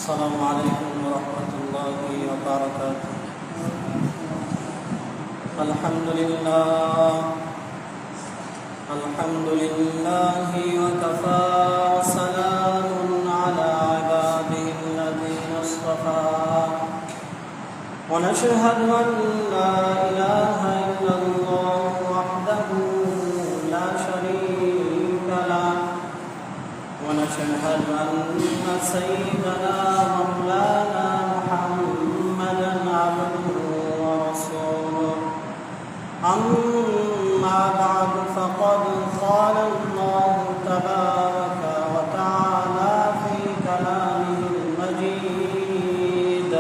السلام عليكم ورحمة الله وبركاته. الحمد لله وكفى وسلام على عباده الذين اصطفى ونشهد أن لا إله إلا الله وحده لا شريك له ونشهد أن سيدنا مولانا محمدا عبده ورسوله. أما بعد فقد قال الله تبارك وتعالى في كلامه المجيد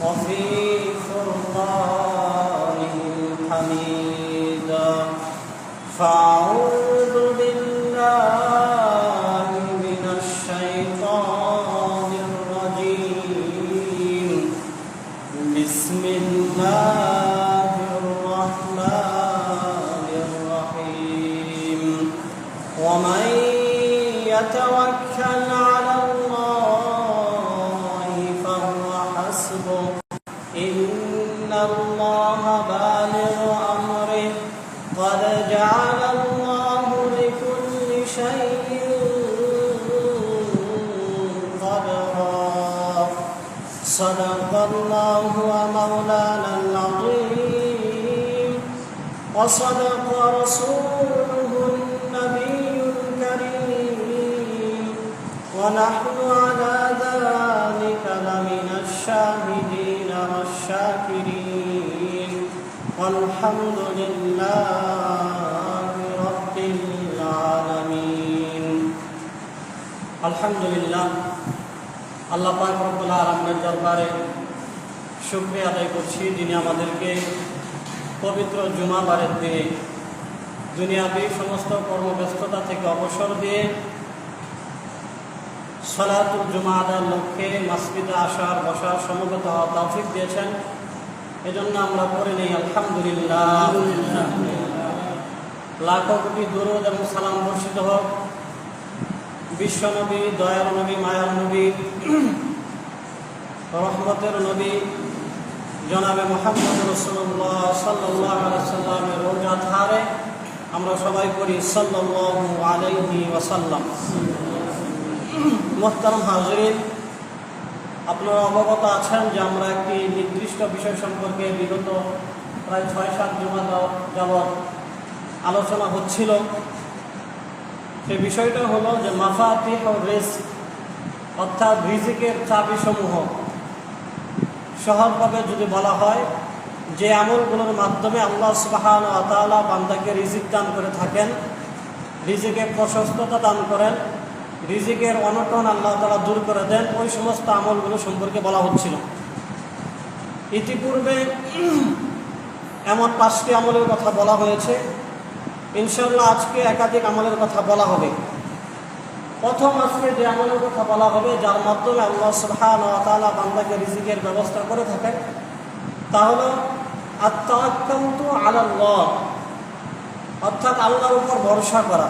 وفي فرقانه الحميد. فأعوذ بالله من الشيطان الرجيم. بسم الله الرحمن الرحيم. ومن يتوكل على الله فهو حسبه إن الله بالغ أمره قد جعل الله لكل شيء قدرا. صدق الله ومولانا العظيم وصدق رسوله النبي الكريم ونحن على ذلك لمن الشاهدين والشاكرين والحمد لله رب العالمين. الحمد لله আল্লাহ পাক রব্বুল আলামিনের দরবারে শুকরিয়া আদায় করছি, যিনি আমাদেরকে পবিত্র জুমাবারের দিনে দুনিয়াবী সমস্ত কর্মব্যস্ততা থেকে অবসর দিয়ে সালাতুল জুমা আদার লক্ষ্যে মসজিদে আসার বসার সমবেত হওয়ার তৌফিক দিয়েছেন। এজন্য আমরা পড়ে নেই আলহামদুলিল্লাহ। লাখো কোটি দরুদ এবং সালাম বর্ষিত হোক বিশ্বনবী, দয়ার নবী, মায়ার নবী, রহমতের নবী জনাবে মুহাম্মদ রাসূলুল্লাহ সাল্লাল্লাহু আলাইহি ওয়াসাল্লামের রওজা ধারে আমরা সবাই করি সাল্লাল্লাহু আলাইহি ওয়াসাল্লাম। মুহতারাম হাজিরিন, আপনারা অবগত আছেন যে আমরা একটি নির্দিষ্ট বিষয় সম্পর্কে বিগত প্রায় ৬-৭ জুমা যাবৎ আলোচনা হচ্ছিল। সেই বিষয়টা হলো যে মাফাতিহ রিজক, অর্থাৎ রিজিকের চাবিসমূহ। সহজভাবে যদি বলা হয়, যে আমলগুলোর মাধ্যমে আল্লাহ সুবহানাহু ওয়া তাআলা বান্দাকে রিজিক দান করে থাকেন, রিজিকের প্রশস্ততা দান করেন, রিজিকের অনটন আল্লাহ তাআলা দূর করে দেন, ওই সমস্ত আমলগুলো সম্পর্কে বলা হচ্ছিল। ইতিপূর্বে এমন 5টি আমলের কথা বলা হয়েছে। ইনশাআল্লাহ আজকে একাধিক আমলের কথা বলা হবে। প্রথম আজকে যে আমলের কথা বলা হবে, যার মাধ্যমে আল্লাহ সুবহানাহু ওয়া তাআলা বান্দাকে রিজিকের ব্যবস্থা করে থাকেন, তা হলো আত-তাওয়াক্কুলু আলাল্লাহ, অর্থাৎ আল্লাহর উপর ভরসা করা।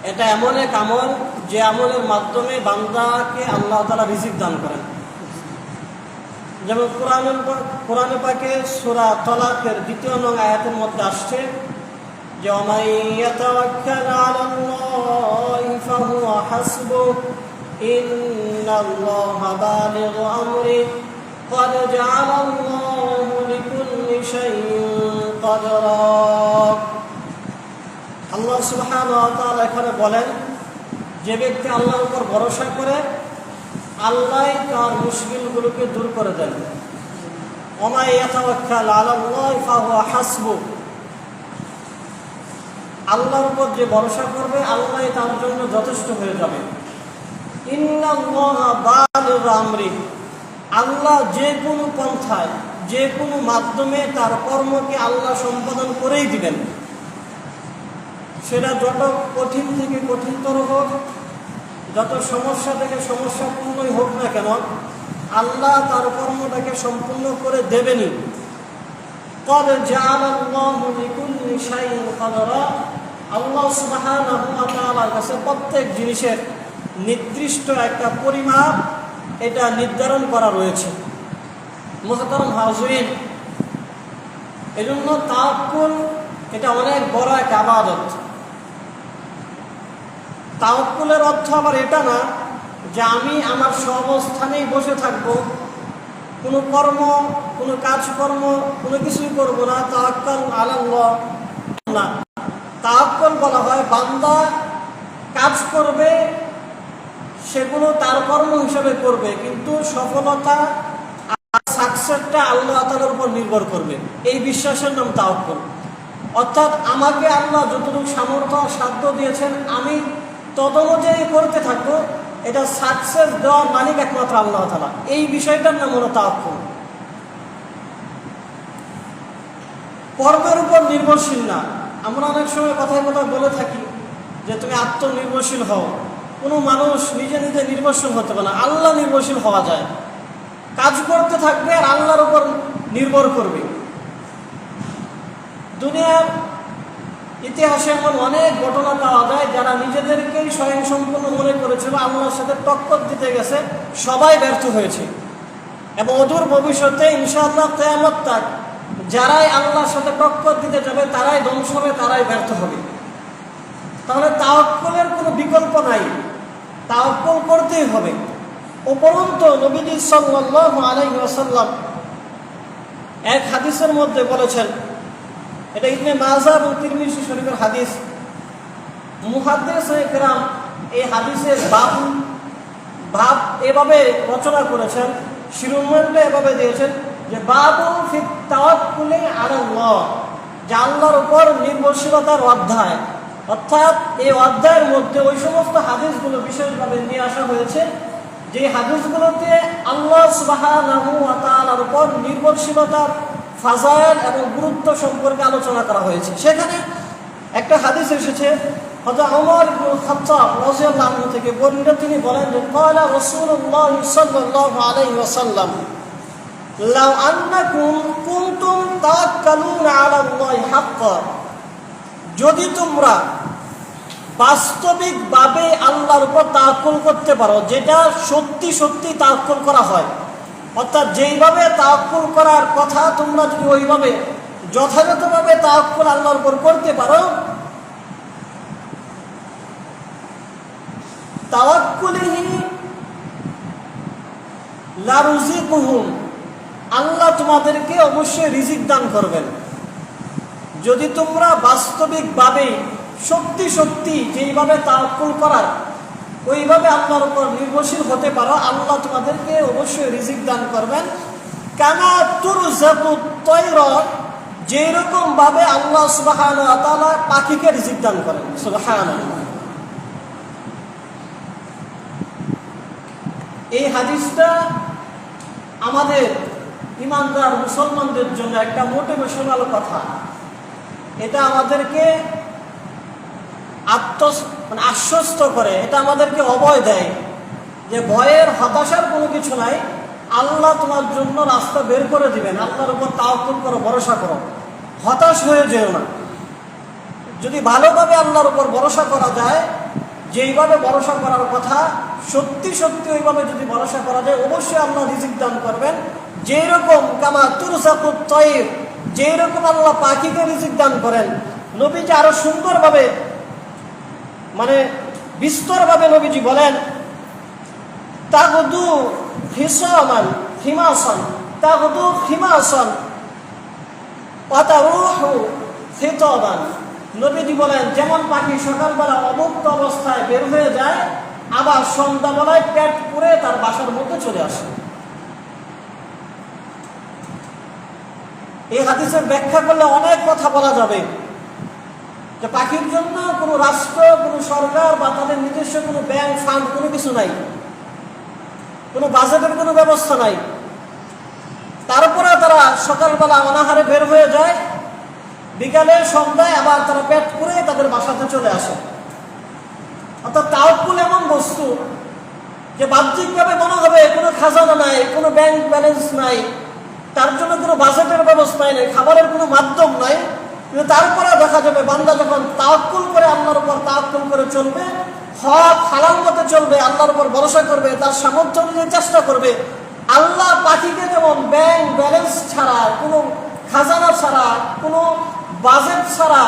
এটা এমন এক আমল যে আমলের মাধ্যমে বান্দাকে আল্লাহ তাআলা রিজিক দান করেন। যেমন কোরআনে পাকে সূরা তালাকের 2 নং আয়াতের মধ্যে আসছে যে ওয়ামান ইয়াতাওয়াক্কাল আলাল্লাহি ফাহুয়া হাসবুহু ইন্নাল্লাহা বালিগু আমরিহি ক্বাদ জাআলাল্লাহু লিকুল্লি শাইইন কদরা। আল্লাহ সুবহানাহু ওয়া তাআলা এখানে বলেন, যে ব্যক্তি আল্লাহর উপর ভরসা করে আল্লাহই তার মুশকিলগুলোকে দূর করে দেন। ওয়ামান ইয়াতাওয়াক্কাল আলাল্লাহি ফাহুয়া হাসবুহু, আল্লাহর উপর যে ভরসা করবে আল্লাহই তার জন্য যথেষ্ট হয়ে যাবে। ইন্নাল্লাহা বালিগু আমরিহি, আল্লাহ যে কোনো পন্থায়, যে কোনো মাধ্যমে তার কর্মকে আল্লাহ সম্পাদন করেই দিবেন। সেটা যত কঠিন থেকে কঠিনতর হোক, যত সমস্যা থেকে সমস্যাপূর্ণই হোক না কেন, আল্লাহ তার কর্মটাকে সম্পূর্ণ করে দেবেনই। قد جعل الله لكل شيء قدرا, আল্লাহ সুবহানাহু ওয়া তাআলার কাছে প্রত্যেক জিনিসের নির্দিষ্ট একটা পরিমাপ এটা নির্ধারণ করা রয়েছে। মুহতারাম হাজিরিন, এজন্য তাওয়াক্কুল এটা অনেক বড় এক ইবাদত। তাওয়াক্কুলের অর্থ আবার এটা না যে আমি আমার সহাবস্থানেই বসে থাকব, কোনো কর্ম, কোনো কাজকর্ম, কোনো কিছুই করব না, তাওয়াক্কুল আলাল্লাহ না। তাওয়াক্কুল বলা হয় বান্দা কাজ করবে, সেগুলো তার কর্ম হিসেবে করবে, কিন্তু সফলতা আর সাকসেসটা আল্লাহ তাআলার উপর নির্ভর করবে। এই বিশ্বাসের নাম তাওয়াক্কুল। অর্থাৎ আমাকে আল্লাহ যতটুকু সামর্থ্য সাধ্য দিয়েছেন আমি তত অনুযায়ী করতে থাকবো, এটা সাকসেস দেওয়ার মালিক একমাত্র আল্লাহ তাআলা। এই বিষয়টার নাম হলো তাওয়াক্কুল। কর্মের উপর নির্ভরশীল না। আমরা অনেক সময় কথায় কথায় বলে থাকি যে তুমি আত্মনির্ভরশীল হও। কোনো মানুষ নিজে নিজে নির্ভরশীল হতে পারে না, আল্লাহ নির্ভরশীল হওয়া যায়। কাজ করতে থাকবে আর আল্লাহর উপর নির্ভর করবে। দুনিয়ার ইতিহাসে এমন অনেক ঘটনা পাওয়া যায় যারা নিজেদেরকেই স্বয়ংসম্পূর্ণ মনে করেছিল, আল্লাহর সাথে টক্কর দিতে গেছে, সবাই ব্যর্থ হয়েছে। এবং অদূর ভবিষ্যতে ইনশাআল্লাহ কিয়ামত তাক যারাই আল্লাহর সাথে টক্কর দিতে যাবে তারাই ধ্বংস হবে, তারাই ব্যর্থ হবে। তাহলে তাওয়াক্কুলের কোনো বিকল্প নাই, তাওয়াক্কুল করতেই হবে। উপরন্তু নবীজি সাল্লাল্লাহু আলাইহি ওয়াসাল্লাম এক হাদিসের মধ্যে বলেছেন, এটা ইবনে মাজাহ এবং তিরমিজি শরীফের হাদিস। মুহাদ্দিসে কেরাম এই হাদিসের বাব এভাবে রচনা করেছেন, শিরোনামটা এভাবে দিয়েছেন যে বাবু ফিত তাওয়াক্কুলি আলাল্লাহ, যে আল্লাহর উপর নির্ভরশীলতার অধ্যায়। অর্থাৎ এই অধ্যায়ের মধ্যে ওই সমস্ত হাদিসগুলো বিশেষভাবে নিয়ে আসা হয়েছে যে হাদিসগুলোতে আল্লাহ সুবহানাহু ওয়া তাআলার উপর নির্ভরশীলতার ফাজাইল এবং গুরুত্ব সম্পর্কে আলোচনা করা হয়েছে। সেখানে একটা হাদিস এসেছে হযরত ওমর ইবনে খাত্তাব রাদিয়াল্লাহু আনহু থেকে বর্ণিত। তিনি বলেন যে ক্বালা রাসূলুল্লাহ সাল্লাল্লাহু আলাইহি ওয়াসাল্লাম লাউ আন্নাকুম কুনতুম তাওয়াক্কালুনা আলাল্লাহি হাক্কা, যদি তোমরা বাস্তবিকভাবে আল্লাহর উপর তাওয়াক্কুল করতে পারো, যেটা সত্যি সত্যি তাওয়াক্কুল করা হয়, অর্থাৎ যেইভাবে তাওয়াক্কুল করার কথা তোমরা যদি ওইভাবে যথাযথভাবে তাওয়াক্কুল আল্লাহর উপর করতে পারো, তাওয়াক্কুলিহি লা রুজিকুহুম, আল্লাহ তোমাদেরকে অবশ্যই রিজিক দান করবেন। যদি তোমরা বাস্তবিকভাবে সত্যি সত্যি যেইভাবে তাওয়াক্কুল করার ওইভাবে আল্লাহর উপর নির্ভরশীল হতে পারো, আল্লাহ তোমাদেরকে অবশ্যই রিজিক দান করবেন। কামা তুরজাকুত তায়রা, যেরকম ভাবে আল্লাহ সুবহানাহু ওয়া তাআলা পাখিকে রিজিক দান করেন। সুবহানাল্লাহ। এই হাদিসটা আমাদের ইমানদার মুসলমানদের জন্য একটা মোটিভেশনাল কথা। এটা আমাদেরকে আশ্বস্ত করে, এটা আমাদেরকে অভয় দেয় যে ভয়ের হতাশার কোনো কিছু নাই, আল্লাহ তোমার জন্য রাস্তা বের করে দিবেন। আল্লাহর উপর তাওয়াক্কুল করো, ভরসা করো, হতাশ হয়ে যেও না। যদি ভালোভাবে আল্লাহর উপর ভরসা করা যায়, যেইভাবে ভরসা করার কথা সত্যি সত্যি ওইভাবে যদি ভরসা করা যায়, অবশ্যই আল্লাহ রিজিক দান করবেন। যেরকম কামা তুরজাকুত তায়র, যেরকম আল্লাহ পাখিকে রিজিক দান করেন। নবীজি আরো সুন্দরভাবে বিস্তরভাবে নবীজি বলেন, তাগদু হিসামান হিমাসান, তাগদু হিমাসান ওয়া তারুহু ফিতাবান। নবীজি বলেন, যেমন পাখি সকালবেলা অবুক্ত অবস্থায় বের হয়ে যায়, আবার সন্ধ্যাবেলায় পেট পুরে তার বাসার মধ্যে চলে আসে। এই হাদিসের ব্যাখ্যা করলে অনেক কথা বলা যাবে। যে পাখির জন্য কোনো রাষ্ট্র, কোনো সরকার বা তাদের নিজস্ব কোনো ব্যাংক ফান্ড কোনো কিছু নাই, কোনো বাজেটের কোনো ব্যবস্থা নাই। তারপরে তারা সকালবেলা অনাহারে বের হয়ে যায়, বিকালে সন্ধ্যায় আবার তারা পেট পুরে তাদের বাসাতে চলে আসে। অর্থাৎ তাওয়াক্কুল এমন বস্তু যে বাহ্যিকভাবে মনে হবে কোনো খাজানা নাই, কোনো ব্যাংক ব্যালেন্স নাই, তার জন্য কোনো বাজেটের ব্যবস্থা নেই, খাবারের কোনো মাধ্যম নাই, কিন্তু তারপরে দেখা যাবে বান্দা যখন তাওয়াক্কুল করে আল্লাহর উপর তাওয়াক্কুল করে চলবে, হক হালাল মতে চলবে, আল্লাহর উপর ভরসা করবে, তার সামর্থ্য অনুযায়ী চেষ্টা করবে। আল্লাহ পাখিকে যেমন ব্যাংক ব্যালেন্স ছাড়া, কোনো খাজানা ছাড়া, কোনো বাজেট ছাড়া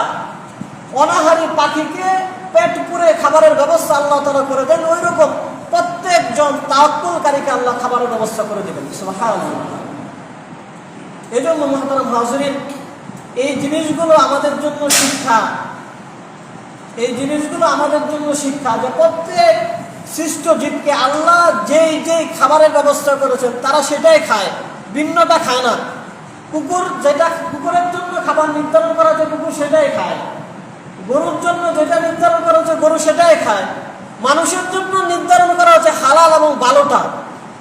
অনাহারী পাখিকে পেট পুরে খাবারের ব্যবস্থা আল্লাহ তাআলা করে দেন, ওই রকম প্রত্যেকজন তাওয়াক্কুলকারীকে আল্লাহ খাবারের ব্যবস্থা করে দেবেন। সুবহানাল্লাহ। এই জন্য মুহতারাম হাজিরিন, এই জিনিসগুলো আমাদের জন্য শিক্ষা, এই জিনিসগুলো আমাদের জন্য শিক্ষা যে প্রত্যেক সৃষ্ট জীবকে আল্লাহ যেই যেই খাবারের ব্যবস্থা করেছেন তারা সেটাই খায়, ভিন্নটা খায় না। কুকুর যেটা, কুকুরের জন্য খাবার নির্ধারণ করা হয়েছে কুকুর সেটাই খায়, গরুর জন্য যেটা নির্ধারণ করা হয়েছে গরু সেটাই খায়, মানুষের জন্য নির্ধারণ করা হচ্ছে হালাল এবং ভালোটা।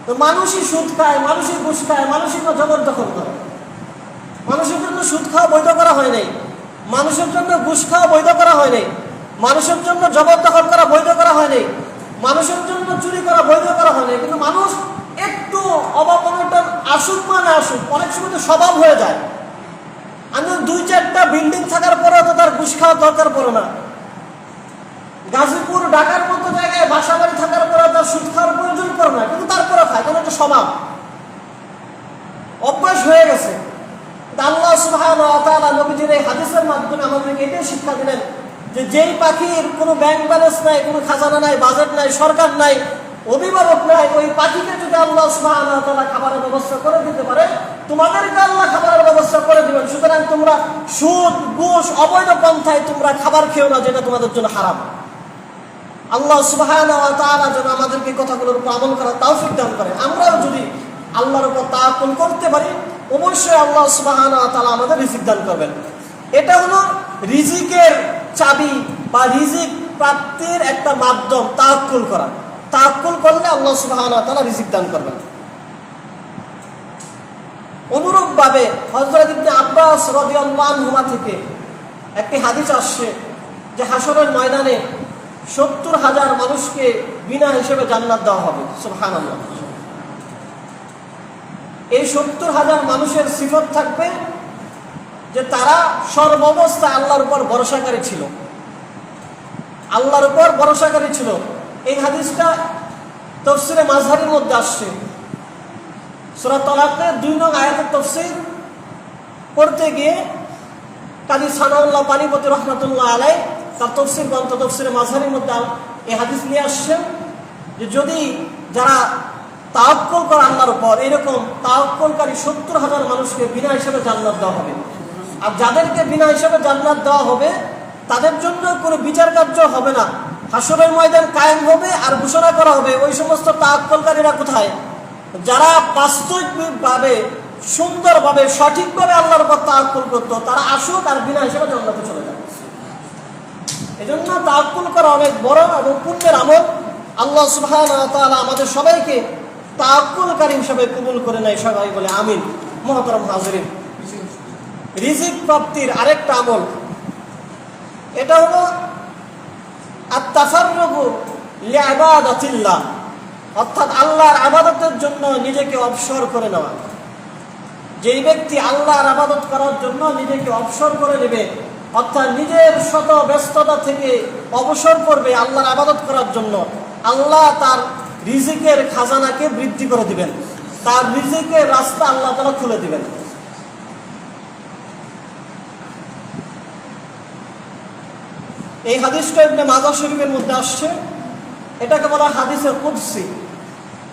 তো মানুষই সুদ খায়, মানুষই ঘুষ খায়, মানুষই জবরদখল করে। মানুষের জন্য সুদ খাওয়া বৈধ করা হয় নাই, মানুষের জন্য ঘুষ খাওয়া বৈধ করা হয় নাই, মানুষের জন্য জবরদখল করা বৈধ করা হয় নাই, মানুষের জন্য চুরি করা বৈধ করা হয় নাই। কিন্তু মানুষ একটু অভাব অনটন আসুক মানে আসুক, অনেক সময় তো স্বভাব হয়ে যায়। আমি 2-4টা বিল্ডিং থাকার পরেও তো তার ঘুষ খাওয়ার দরকার পড়ে না। গাজীপুর ঢাকার মতো জায়গায় বাসা বাড়ি থাকার পরে তার সুদ খাওয়ার প্রয়োজন পড়ে না, কিন্তু তারপরে খায়, কারণ একটা স্বভাব, অভ্যাস হয়ে গেছে। আল্লাহ সুবহানাহু ওয়া তাআলা নবীজির এই হাদিসের মাধ্যমে আমাদেরকে এটাই শিক্ষা দিলেন যে যেই পাখির কোনো ব্যাংক ব্যালেন্স নাই, কোনো খাজানা নাই, বাজেট নাই, সরকার নাই, অভিভাবক নাই, ওই পাখিকে যদি আল্লাহ সুবহানাহু ওয়া তাআলা খাবারের ব্যবস্থা করে দিতে পারে, তোমাদেরকে আল্লাহ খাবারের ব্যবস্থা করে দিবেন। সুতরাং তোমরা সুদ ঘুষ অবৈধ পন্থায় তোমরা খাবার খেও না, যেটা তোমাদের জন্য হারাম। আল্লাহ সুবহানাহু ওয়া তাআলা যেন আমাদেরকে কথাগুলোর উপর আমল করার তৌফিক দান করেন। আমরাও যদি আল্লাহর উপর তাওয়াক্কুল করতে পারি, অবশ্যই আল্লাহ সুবহানাহু ওয়া তাআলা আমাদের রিজিক দান করবেন। এটা হলো রিজিকের চাবি বা রিজিক প্রাপ্তির একটা মাধ্যম, তাওয়াক্কুল করা। তাওয়াক্কুল করলে আল্লাহ সুবহানাহু ওয়া তাআলা রিজিক দান করবেন। অনুরূপভাবে হযরত ইবনে আব্বাস রাদিয়াল্লাহু আনহুমা থেকে একটি হাদিস আসছে যে হাসরের ময়দানে 70,000 মানুষকে বিনা হিসেবে জান্নাত দেওয়া হবে। সুবহানাল্লাহ। এই 70,000 মানুষের সিফত থাকবে যে তারা সর্বাবস্থায় আল্লাহর উপর ভরসাকারী ছিল, আল্লাহর উপর ভরসাকারী ছিল। এই হাদিসটা তাফসীরে মাযহারির মধ্যে আসছে। সূরা তালাকের 2 নং আয়াতের তাফসীর পড়তে গিয়ে কাজী সানাউল্লাহ পানিপতি রহমাতুল্লাহ আলাইহি তার তাফসীর গ্রন্থ তাফসীরে মাযহারির মধ্যে এই হাদিস নিয়ে আসছেন যে যদি যারা তাওয়াক্কুল করে আল্লাহর উপর, এরকম তাওয়াক্কুলকারী 70,000 মানুষকে বিনা হিসেবে জান্নাত দেওয়া হবে। আর যাদেরকে বিনা হিসেবে জান্নাত দেওয়া হবে তাদের জন্য কোনো বিচার কার্য হবে না, হাসরের ময়দান কায়েম হবে আর ঘোষণা করা হবে ওই সমস্ত তাওয়াক্কুলকারীরা কোথায়, যারা বাস্তবিকভাবে সুন্দরভাবে সঠিকভাবে আল্লাহর উপর তাওয়াক্কুল করতো, তারা আসুক আর বিনা হিসেবে জান্নাতে চলে যাবে। এজন্য তাওয়াক্কুল করা অনেক বড় এবং পুণ্যের আমল। আল্লাহ সুবহানাহু ওয়া তাআলা আমাদের সবাইকে তাওয়াক্কুলকারী হিসেবে কবুল করে নেয়, সবাই বলে আমিন। মুহতারাম হাজিরিন, রিজিক প্রাপ্তির আরেকটা আমল এটা হলো আত-তাফাররুগু লিইবাদাতিল্লাহ, অর্থাৎ আল্লাহর ইবাদতের জন্য নিজেকে অবসর করে নেওয়া। যেই ব্যক্তি আল্লাহর ইবাদত করার জন্য নিজেকে অবসর করে নেবে, অর্থাৎ নিজের শত ব্যস্ততা থেকে অবসর করবে আল্লাহর ইবাদত করার জন্য, আল্লাহ তার রিজিকের খাজানাকে বৃদ্ধি করে দিবেন, তার রিজিকের রাস্তা আল্লাহ তাআলা খুলে দিবেন। এই হাদিসটা ইবনে মাজাহ শরীফের মধ্যে আসছে। এটাকে বলা হাদিসে কুদসি।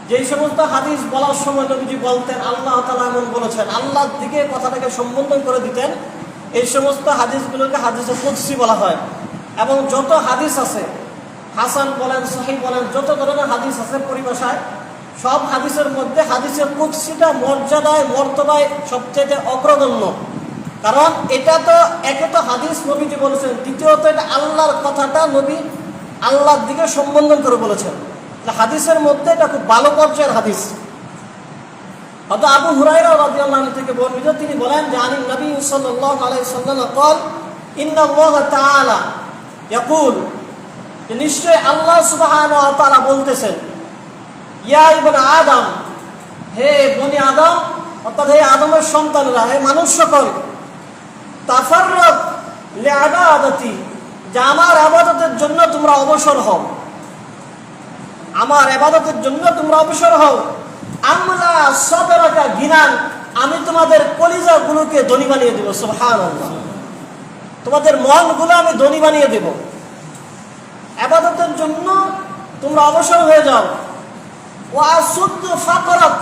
যেই সমস্ত হাদিস বলার সময় নবীজি বলতেন আল্লাহ তাআলা এমন বলেছেন, আল্লাহর দিকে কথাটাকে সম্বোধন করে দিতেন, এই সমস্ত হাদিসগুলোকে হাদিসে কুদসি বলা হয়। এবং যত হাদিস আছে, হাসান বলেন সহিহ বলেন, যত ধরনের হাদিস আছে পরিভাষায়, সব হাদিসের মধ্যে হাদিসে কুদসিটা মর্যাদায় মর্তবায় সবচেয়ে অগ্রগণ্য। কারণ এটা তো একে তো হাদিস নবীজি বলেছেন, দ্বিতীয়ত এটা আল্লাহর কথাটা নবী আল্লাহর দিকে সম্বোধন করে বলেছেন। হাদিসের মধ্যে এটা খুব ভালো পর্যায়ের হাদিস। হযরত আবু হুরায়রা রাদিয়াল্লাহু আনহু থেকে বর্ণিত, তিনি বলেন যে আনিন নবী সাল্লাল্লাহু আলাইহি ওয়াসাল্লাম قال ইন্নাল্লাহ তাআলা ইয়াকুল, নিশ্চয় আল্লাহ সুবহানাহু ওয়া তাআলা বলতেছেন, ইয়া ইবনে আদম, হে বনি আদম, অর্থাৎ হে আদমের সন্তানরা, হে মানুষ সকল, তাফাররাক লিইবাদাতি, যে আমার ইবাদতের জন্য তোমরা অবসর হও। আমার ইবাদতের জন্য তোমরা অবসর হও। আমলা সাদরাকা গিনান, আমি তোমাদের কলিজাগুলোকে ধনী বানিয়ে দেব। সুবহানাল্লাহ, তোমাদের মনগুলো আমি ধনী বানিয়ে দেব। ইবাদতের জন্য তোমরা অবসর হয়ে যাও। ওয়া সুদ্দু ফাকরাক,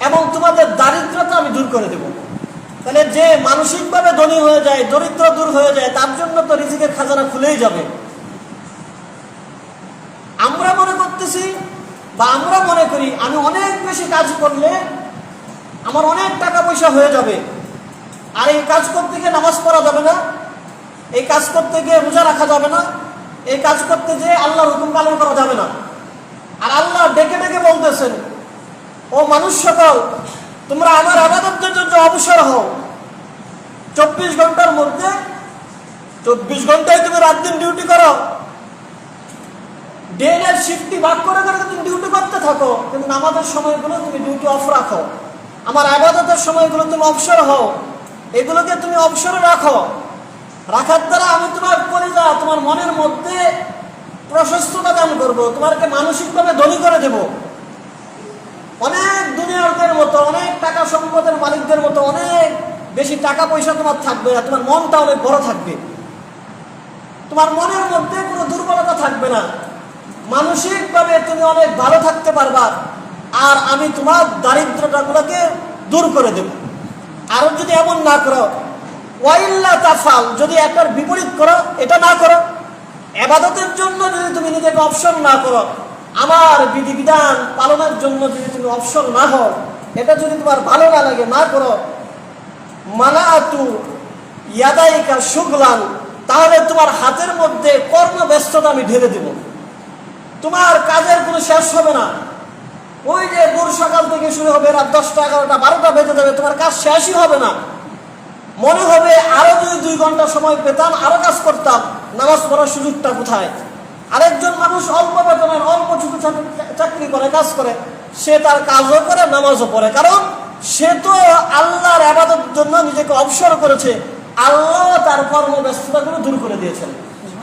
এবং তোমাদের দারিদ্রতা আমি দূর করে দেব। তাহলে যে মানসিকভাবে ধনী হয়ে যায়, দরিদ্র দূর হয়ে যায়, তার জন্য তো রিজিকের খাজানা খুলেই যাবে। আমরা মনে করতেছি বা আমরা মনে করি আমি অনেক বেশি কাজ করলে আমার অনেক টাকা পয়সা হয়ে যাবে, আর এই কাজ করতে গিয়ে নামাজ পড়া যাবে না, এই কাজ করতে গিয়ে রোজা রাখা যাবে না, এই কাজ করতে গিয়ে আল্লাহর হুকুম পালন করা যাবে না। আর আল্লাহ ডেকে ডেকে বলতেছেন, ও মানুষ সকল, তোমরা আমার ইবাদতের জন্য অবসর হও। 24 ঘন্টার মধ্যে 24 ঘন্টায় তুমি রাত দিন ডিউটি করো, ডে নাইট শিফটটি ভাগ করে করে তুমি ডিউটি করতে থাকো, কিন্তু নামাজের সময়গুলো তুমি ডিউটি অফ রাখো। আমার ইবাদতের সময়গুলো তুমি অবসর হও, এগুলোকে তুমি অবসরে রাখো। রাখার দ্বারা আমি তোমার কলিজা, তোমার মনের মধ্যে প্রশস্ততা দান করবো, তোমাকে মানসিকভাবে ধনী করে দেব। অনেক দুনিয়ার মতো, অনেক টাকা সম্পদের মালিকদের মতো অনেক বেশি টাকা পয়সা তোমার থাকবে না, তোমার মনটা অনেক বড় থাকবে, তোমার মনের মধ্যে কোনো দুর্বলতা থাকবে না, মানসিকভাবে তুমি অনেক ভালো থাকতে পারবা। আর আমি তোমার দারিদ্রতাগুলোকে দূর করে দেব। আর যদি এমন না করো, ওয়াইল্লা তাফাল, যদি একটার বিপরীত করো, এটা না করো, ইবাদতের জন্য যদি তুমি নিজেকে অবসর না করো, আমার বিধিবিধান পালনের জন্য যদি তুমি অবসর না হও, এটা যদি তোমার ভালো না লাগে, না করো, মানাতু ইয়াদাইকা শুগলান, তাহলে তোমার হাতের মধ্যে কর্মব্যস্ততা আমি ঢেলে দেব। তোমার কাজের কোনো শেষ হবে না। ওই যে ভোর সকাল থেকে শুরু হবে, রাত 10টা 11টা 12টা বেজে যাবে, তোমার কাজ শেষই হবে না। মনে হবে আরো যদি 2 ঘন্টা সময় পেতাম, আরো কাজ করতাম, নামাজ পড়ার সুযোগটা কোথায়? আরেকজন মানুষ অল্প বেতনের অল্প ছোট চাকরি করে, কাজ করে, সে তার কাজও করে, নামাজও পড়ে, কারণ সে তো আল্লাহর ইবাদতের জন্য নিজেকে অবসর করেছে, আল্লাহ তার কর্মব্যস্ততাগুলো দূর করে দিয়েছেন।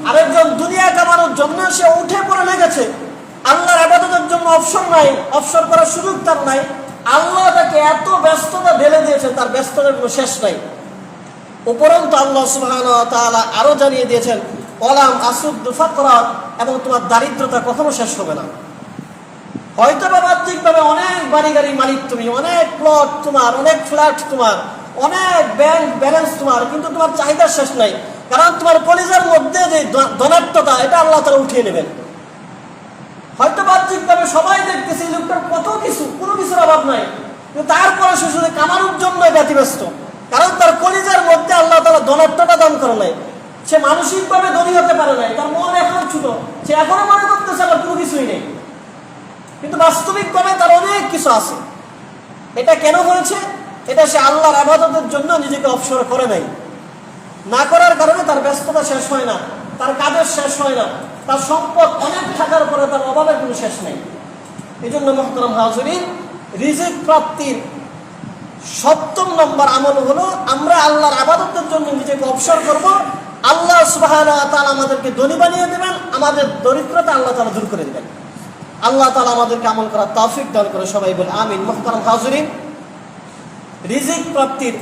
আরেকজন দুনিয়া কামানোর জন্য সে উঠে পড়ে লেগেছে, আল্লাহর ইবাদতের জন্য অবসর নাই, অবসর করার সুযোগ তার নাই। আল্লাহ তাকে এত ব্যস্ততা ঢেলে দিয়েছে, তার ব্যস্ততার কোনো শেষ নাই। উপরন্তু আল্লাহ সুবহানাহু ওয়া তাআলা আরো জানিয়ে দিয়েছেন, ওয়ালাম আসুদ্দু ফাকরা, এবং তোমার দারিদ্রতা কখনো শেষ হবে না। হয়তো বা বাহ্যিকভাবে অনেক বাড়ি গাড়ি মালিক তুমি, অনেক প্লট তোমার, অনেক ফ্ল্যাট তোমার, অনেক ব্যাংক ব্যালেন্স তোমার, কিন্তু তোমার চাহিদার শেষ নাই, কারণ তোমার কলিজার মধ্যে যে ধনাত্মতা, এটা আল্লাহ তাআলা উঠিয়ে নেবেন। হয়তো বাহ্যিকভাবে সবাই দেখতেছে লোকটার কত কিছু, কোনো কিছুর অভাব নাই, কিন্তু তারপরে সে শুধু কামানোর জন্য ব্যতিব্যস্ত, কারণ তার কলিজার মধ্যে আল্লাহ তাআলা ধনাত্মতা দান করে নাই। সে মানসিকভাবে ধনী হতে পারে নাই, তার মন এখনো ছোট, সে এখনো মনে করতেছে আমার কোনো কিছুই নেই, কিন্তু বাস্তবিকভাবে তার অনেক কিছু আছে। এটা কেন হয়েছে? এটা সে আল্লাহর ইবাদতের জন্য নিজেকে অবসর করে নাই। না করার কারণে তার ব্যস্ততা শেষ হয় না, তার কাজের শেষ হয় না, তার সম্পদ অনেক থাকার পরে তার অভাবের কোনো শেষ নেই। এই জন্য মুহতারাম হাজিরিন, রিজিক প্রাপ্তির 7ম নম্বর আমল হলো আমরা আল্লাহর ইবাদতের জন্য নিজেকে অবসর করব। আল্লাহ সুবহানাহু ওয়া তাআলা আমাদেরকে ধনী বানিয়ে দেবেন, আমাদের দরিদ্রতা আল্লাহ তাআলা দূর করে দেবেন। আল্লাহ তাআলা আমাদেরকে আমল করার তৌফিক দান করে, সবাই বলে আমিন। মুহতারাম হাজিরিন, রিজিক প্রাপ্তির